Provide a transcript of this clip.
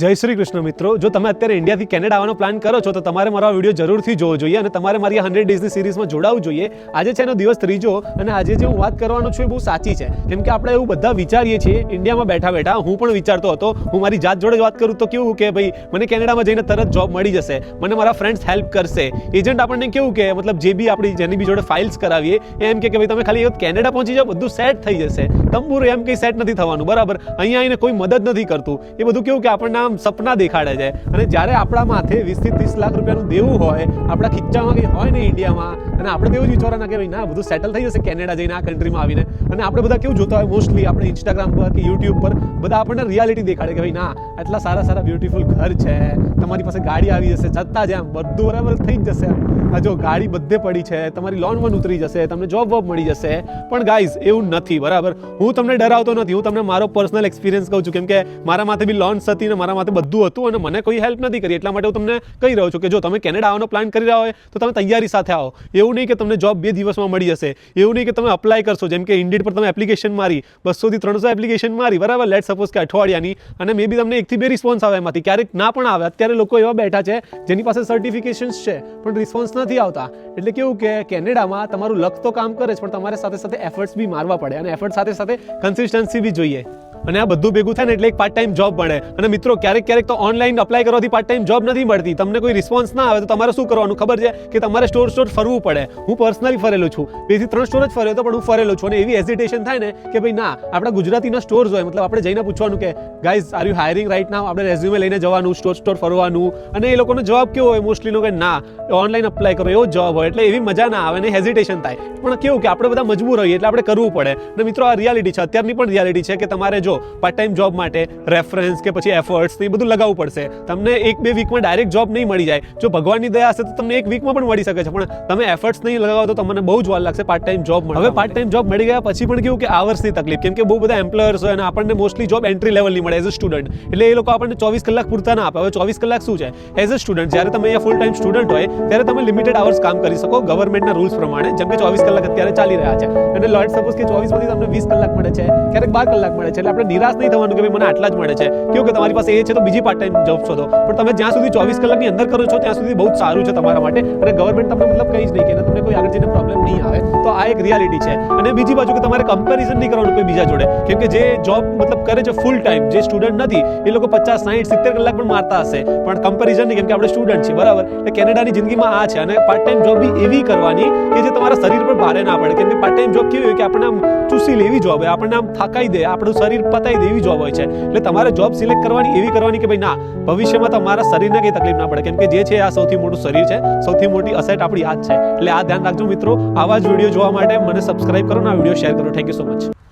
જય શ્રી કૃષ્ણ મિત્રો, જો તમે અત્યારે ઇન્ડિયાથી કેનેડા આવવાનો પ્લાન કરો છો તો તમારે મારો આ વિડીયો જરૂરથી જોવો જોઈએ અને તમારે મારી 100 ડેઝની સિરીઝમાં જોડાવવું જોઈએ. આજે છે એનો દિવસ ત્રીજો અને આજે જે હું વાત કરવાનો છું એ બહુ સાચી છે, કેમ કે આપણે એવું બધા વિચારીએ છીએ ઇન્ડિયામાં બેઠા બેઠા. હું પણ વિચારતો હતો, હું મારી જાત જોડે વાત કરું તો કેવું કે ભાઈ મને કેનેડામાં જઈને તરત જોબ મળી જશે, મને મારા ફ્રેન્ડ્સ હેલ્પ કરશે. એજન્ટ આપણને કેવું કે મતલબ જે બી આપણી જેની બી જોડે ફાઇલ્સ કરાવીએ એમ કે ભાઈ તમે ખાલી કેનેડા પહોંચી જાઓ બધું સેટ થઈ જશે. તંબુર એમ કંઈ સેટ નથી થવાનું, બરાબર? અહીંયા આવીને કોઈ મદદ નથી કરતું. એ બધું કેવું કે આપણને આમ સપના દેખાડે છે અને જ્યારે આપણા માથે 20 થી 30 લાખ રૂપિયાનું દેવું હોય, આપણા ખીચામાં કંઈ હોય ને ઇન્ડિયામાં, અને આપણે તો એવું જ વિચારવાના કે ભાઈ ના બધું સેટલ થઈ જશે કેનેડા જઈને આ કન્ટ્રીમાં આવીને. અને આપણે બધા કેવું જોતા હોય મોસ્ટલી આપણે ઇન્સ્ટાગ્રામ પર કે યુટ્યુબ પર બધા આપણને રિયાલિટી દેખાડે કે ભાઈ ના આટલા સારા સારા બ્યુટીફુલ ઘર છે, તમારી પાસે ગાડી આવી જશે, છતાં જ આમ બધું બરાબર થઈ જ જશે. આ જો ગાડી બધે પડી છે, તમારી લોન પણ ઉતરી જશે, તમને જોબ વોબ મળી જશે. પણ ગાઈઝ એવું નથી, બરાબર? હું તમને ડરાવતો નથી, હું તમને મારો પર્સનલ એક્સપિરિયન્સ કહું છું, કેમ કે મારા માથે બી લોન્સ હતી ને મારા માથે બધું હતું અને મને કોઈ હેલ્પ નથી કરી. એટલા માટે હું તમને કહી રહ્યો છું કે જો તમે કેનેડા આવવાનો પ્લાન કરી રહ્યા હોય તો તમે તૈયારી સાથે આવો. એવું નહીં કે તમને જોબ 2 દિવસમાં મળી જશે, એવું નહીં કે તમે અપ્લાય કરશો, જેમ કે ઇન્ડિડ પર તમે એપ્લિકેશન મારી 200 થી 300 એપ્લિકેશન મારી, બરાબર? લેટ સપોઝ કે અઠવાડિયાની, અને મે બી તમને 1 થી 2 રિસ્પોન્સ આવે એમાંથી, ક્યારેક ના પણ આવે. અત્યારે લોકો એવા બેઠા છે જેની પાસે સર્ટિફિકેશન્સ છે પણ રિસ્પોન્સ નથી આવતા. એટલે કેવું કે કેનેડામાં તમારું લક તો કામ કરે છે પણ તમારે સાથે સાથે એફર્ટ્સ બી મારવા પડે અને એફર્ટ સાથે સાથે કન્સિસ્ટન્સી બી જોઈએ. અને આ બધું ભેગું થાય ને એટલે એક પાર્ટ ટાઈમ જોબ મળે. અને મિત્રો ક્યારેક તો ઓનલાઈન અપ્લાય કરવાથી પાર્ટ ટાઈમ જોબ નથી મળતી. તમને કોઈ રિસ્પોન્સ ના આવે તો તમારે શું કરવાનું ખબર છે કે તમારે સ્ટોર ફરવું પડે. હું પર્સનલી ફરેલો છું, 2 થી 3 સ્ટોર જ ફર્યો હતો, પણ હું ફરેલો છું. અને એવી હેઝિટેશન થાય ને કે ભાઈ ના, આપણા ગુજરાતીના સ્ટોર્સ હોય, મતલબ આપણે જઈને પૂછવાનું કે guys are you hiring right now, આપણે રેઝ્યુમે લઈને જવાનું, સ્ટોર ફરવાનું, અને એ લોકોનો જવાબ કેવો હોય મોસ્ટલી કે ના ઓનલાઈન અપ્લાય કરો, એવો જવાબ હોય. એટલે એવી મજા ના આવે ને હેઝિટેશન થાય. પણ કેવું કે આપણે બધા મજબૂર હોઈએ એટલે આપણે કરવું પડે. અને મિત્રો આ રિયાલિટી છે, અત્યારની પણ રિયાલિટી છે કે તમારે જો પાર્ટ ટાઈમ જોબ માટે રેફરન્સ કે પછી એફર્ટ્સ એ બધું લગાવવું પડશે. તમને 1-2 વીકમાં ડાયરેક્ટ જોબ નહીં મળી જાય. જો ભગવાનની દયા હશે તો તમને 1 વીકમાં પણ મળી શકે છે, પણ તમે એફર્ટ્સ નહીં લગાવો તો તમને બહુ જ વાર લાગશે પાર્ટ ટાઈમ જોબ મળે. હવે પાર્ટ ટાઈમ જોબ મળી ગયા પછી પણ કેવું કે આવર્સની તકલીફ, કેમ કે બહુ બધા એમ્પ્લોયર્સ હોય અને આપણને મોસ્ટલી જોબ એન્ટ્રી લેવલની મળે એઝ અ સ્ટુડન્ટ. એટલે એ લોકો આપણને 24 કલાક પૂરતા ના આપે. હવે 24 કલાક શું છે? એઝ અ સ્ટુડન્ટ જ્યારે તમે અહીંયા ફૂલ ટાઈમ સ્ટુડન્ટ હોય ત્યારે તમે લિમિટેડ આવર્સ કામ કરી શકો ગવર્મેન્ટના રૂલ્સ પ્રમાણે, જેમ કે 24 કલાક અત્યારે ચાલી રહ્યા છે. અને લેટ સપોઝ કે 24 માંથી તમને 20 કલાક મળે છે, ક્યારેક 12 કલાક મળે છે. એટલે આપણે નિરાશ નહીં થવાનું કે ભાઈ મને આટલા જ મળે છે. કેવું કે તમારી પાસે એ છે તો બીજી પાર્ટ ટાઈમ જોબ શોધો, પણ તમે જ્યાં સુધી 24 કલાકની અંદર કરો છો ત્યાં સુધી બહુ જ સારું છે તમારા માટે. અને ગવર્મેન્ટ તમને મતલબ કંઈ જ નહીં કે તમને કોઈ આગળ જઈને પ્રોબ્લેમ નહીં આવે. તો આ એક રિયાલિટી છે. અને બીજી બાજુ કે તમારે કમ્પેરિઝન નહીં કરવાનું કોઈ બીજા જોડે, કેમ કે જે જોબ મતલબ કરે છે ફૂલ ટાઈમ, જે સ્ટુડન્ટ નથી એ લોકો 50, 60, 70 કલાક પણ મારતા હશે, પણ કમ્પેરિઝન નહીં, કેમ કે આપણે સ્ટુડન્ટ છીએ, બરાબર? એટલે કેનેડાની જિંદગીમાં આ છે. અને પાર્ટ ટાઈમ જોબ બી એવી કરવાની કે જે તમારા શરીર પર ભારે ના પડે, કેમ કે પાર્ટ ટાઈમ જોબ કેવી હોય કે આપણને આમ ચૂસી લેવી જોબ હોય, આપણને આમ થાકાઈ દે, આપણું શરીર પતાઈ દે એવી જોબ હોય છે. એટલે તમારે જોબ સિલેક્ટ કરવાની એવી કરવાની કે ભાઈ ના ભવિષ્યમાં તમારા શરીરને કંઈ તકલીફ ના પડે, કેમ કે જે છે આ સૌથી મોટું શરીર છે, સૌથી મોટી અસેટ આપણી આ જ છે. એટલે આ ધ્યાન રાખજો મિત્રો. આવા જ વિડીયો જોવા માટે મને સબસ્ક્રાઇબ કરો અને આ વિડીયો શેર કરો. Thank you so much.